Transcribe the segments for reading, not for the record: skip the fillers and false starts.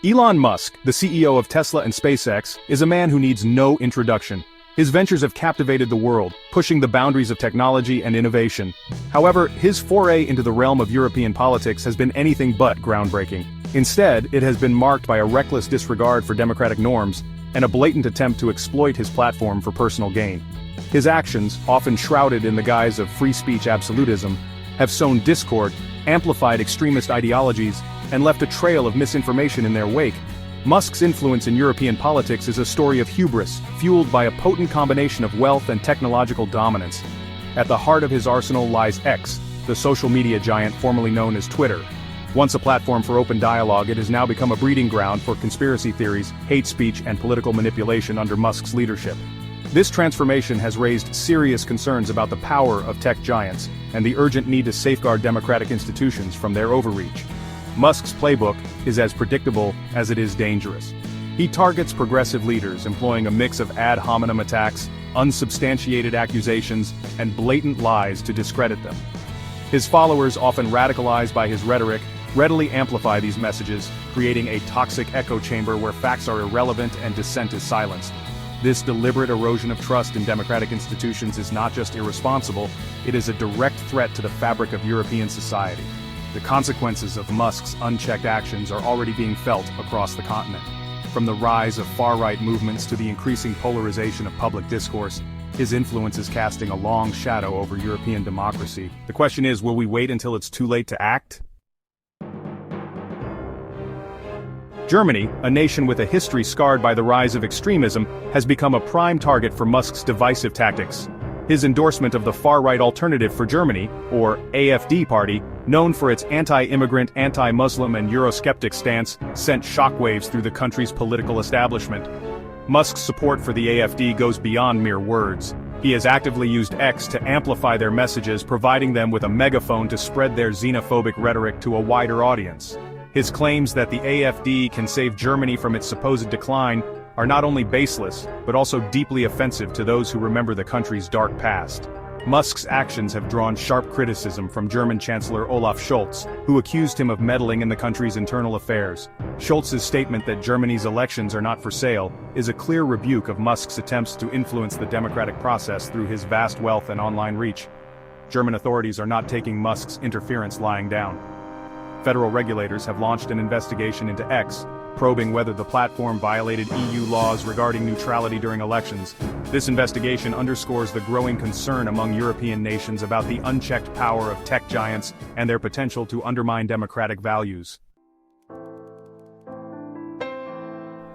Elon Musk, the CEO of Tesla and SpaceX, is a man who needs no introduction. His ventures have captivated the world, pushing the boundaries of technology and innovation. However, his foray into the realm of European politics has been anything but groundbreaking. Instead, it has been marked by a reckless disregard for democratic norms and a blatant attempt to exploit his platform for personal gain. His actions, often shrouded in the guise of free speech absolutism, have sown discord, amplified extremist ideologies, and left a trail of misinformation in their wake. Musk's influence in European politics is a story of hubris, fueled by a potent combination of wealth and technological dominance. At the heart of his arsenal lies X, the social media giant formerly known as Twitter. Once a platform for open dialogue, it has now become a breeding ground for conspiracy theories, hate speech, and political manipulation under Musk's leadership. This transformation has raised serious concerns about the power of tech giants and the urgent need to safeguard democratic institutions from their overreach. Musk's playbook is as predictable as it is dangerous. He targets progressive leaders, employing a mix of ad hominem attacks, unsubstantiated accusations, and blatant lies to discredit them. His followers, often radicalized by his rhetoric, readily amplify these messages, creating a toxic echo chamber where facts are irrelevant and dissent is silenced. This deliberate erosion of trust in democratic institutions is not just irresponsible, it is a direct threat to the fabric of European society. The consequences of Musk's unchecked actions are already being felt across the continent. From the rise of far-right movements to the increasing polarization of public discourse, his influence is casting a long shadow over European democracy. The question is, will we wait until it's too late to act? Germany, a nation with a history scarred by the rise of extremism, has become a prime target for Musk's divisive tactics. His endorsement of the far-right Alternative for Germany, or AfD party, known for its anti-immigrant, anti-Muslim and Eurosceptic stance, sent shockwaves through the country's political establishment. Musk's support for the AfD goes beyond mere words. He has actively used X to amplify their messages, providing them with a megaphone to spread their xenophobic rhetoric to a wider audience. His claims that the AfD can save Germany from its supposed decline are not only baseless, but also deeply offensive to those who remember the country's dark past. Musk's actions have drawn sharp criticism from German Chancellor Olaf Scholz, who accused him of meddling in the country's internal affairs. Scholz's statement that Germany's elections are not for sale is a clear rebuke of Musk's attempts to influence the democratic process through his vast wealth and online reach. German authorities are not taking Musk's interference lying down. Federal regulators have launched an investigation into X, probing whether the platform violated EU laws regarding neutrality during elections. This investigation underscores the growing concern among European nations about the unchecked power of tech giants and their potential to undermine democratic values.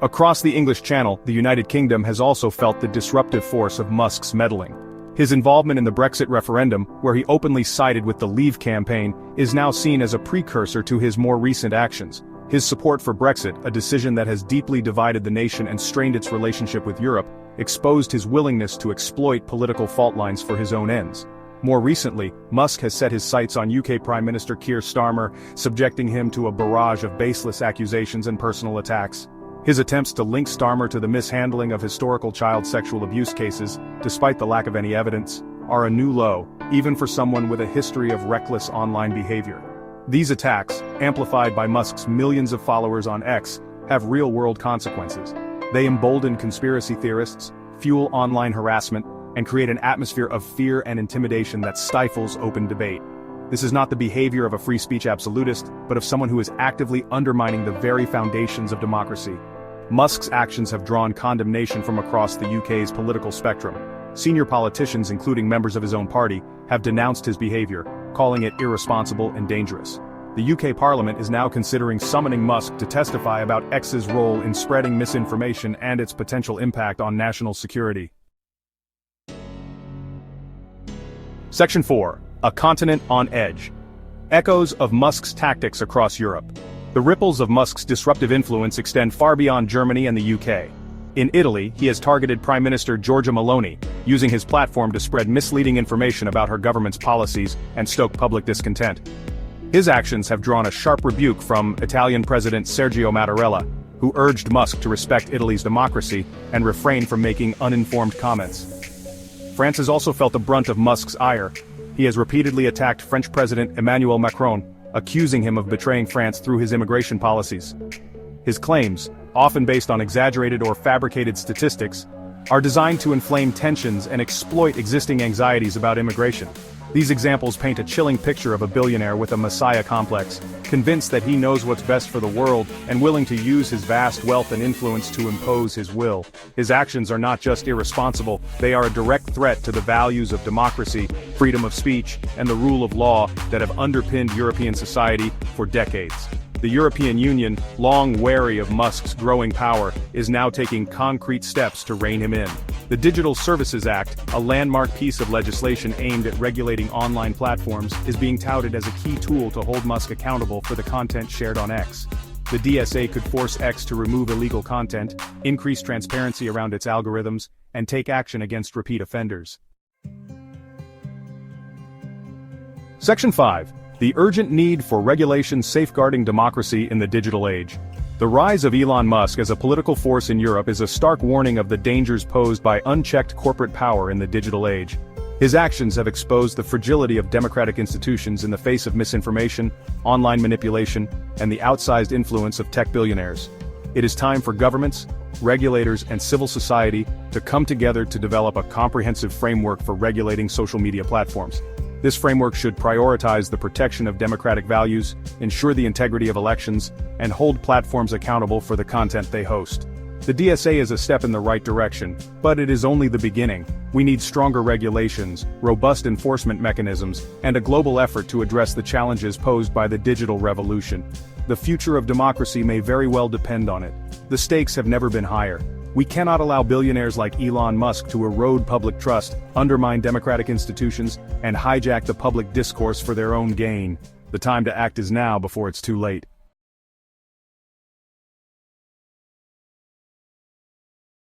Across the English Channel, the United Kingdom has also felt the disruptive force of Musk's meddling. His involvement in the Brexit referendum, where he openly sided with the Leave campaign, is now seen as a precursor to his more recent actions. His support for Brexit, a decision that has deeply divided the nation and strained its relationship with Europe, exposed his willingness to exploit political fault lines for his own ends. More recently, Musk has set his sights on UK Prime Minister Keir Starmer, subjecting him to a barrage of baseless accusations and personal attacks. His attempts to link Starmer to the mishandling of historical child sexual abuse cases, despite the lack of any evidence, are a new low, even for someone with a history of reckless online behavior. These attacks, amplified by Musk's millions of followers on X, have real-world consequences. They embolden conspiracy theorists, fuel online harassment, and create an atmosphere of fear and intimidation that stifles open debate. This is not the behavior of a free speech absolutist, but of someone who is actively undermining the very foundations of democracy. Musk's actions have drawn condemnation from across the UK's political spectrum. Senior politicians, including members of his own party, have denounced his behavior, calling it irresponsible and dangerous. The UK Parliament is now considering summoning Musk to testify about X's role in spreading misinformation and its potential impact on national security. Section 4. A continent on edge. Echoes of Musk's tactics across Europe. The ripples of Musk's disruptive influence extend far beyond Germany and the UK. In Italy, he has targeted Prime Minister Giorgia Meloni, using his platform to spread misleading information about her government's policies and stoke public discontent. His actions have drawn a sharp rebuke from Italian President Sergio Mattarella, who urged Musk to respect Italy's democracy and refrain from making uninformed comments. France has also felt the brunt of Musk's ire. He has repeatedly attacked French President Emmanuel Macron, accusing him of betraying France through his immigration policies. His claims, often based on exaggerated or fabricated statistics, are designed to inflame tensions and exploit existing anxieties about immigration. These examples paint a chilling picture of a billionaire with a messiah complex, convinced that he knows what's best for the world and willing to use his vast wealth and influence to impose his will. His actions are not just irresponsible, they are a direct threat to the values of democracy, freedom of speech, and the rule of law that have underpinned European society for decades. The European Union, long wary of Musk's growing power, is now taking concrete steps to rein him in. The Digital Services Act, a landmark piece of legislation aimed at regulating online platforms, is being touted as a key tool to hold Musk accountable for the content shared on X. The DSA could force X to remove illegal content, increase transparency around its algorithms, and take action against repeat offenders. Section 5. The urgent need for regulation safeguarding democracy in the digital age. The rise of Elon Musk as a political force in Europe is a stark warning of the dangers posed by unchecked corporate power in the digital age. His actions have exposed the fragility of democratic institutions in the face of misinformation, online manipulation, and the outsized influence of tech billionaires. It is time for governments, regulators, and civil society to come together to develop a comprehensive framework for regulating social media platforms. This framework should prioritize the protection of democratic values, ensure the integrity of elections, and hold platforms accountable for the content they host. The DSA is a step in the right direction, but it is only the beginning. We need stronger regulations, robust enforcement mechanisms, and a global effort to address the challenges posed by the digital revolution. The future of democracy may very well depend on it. The stakes have never been higher. We cannot allow billionaires like Elon Musk to erode public trust, undermine democratic institutions, and hijack the public discourse for their own gain. The time to act is now before it's too late.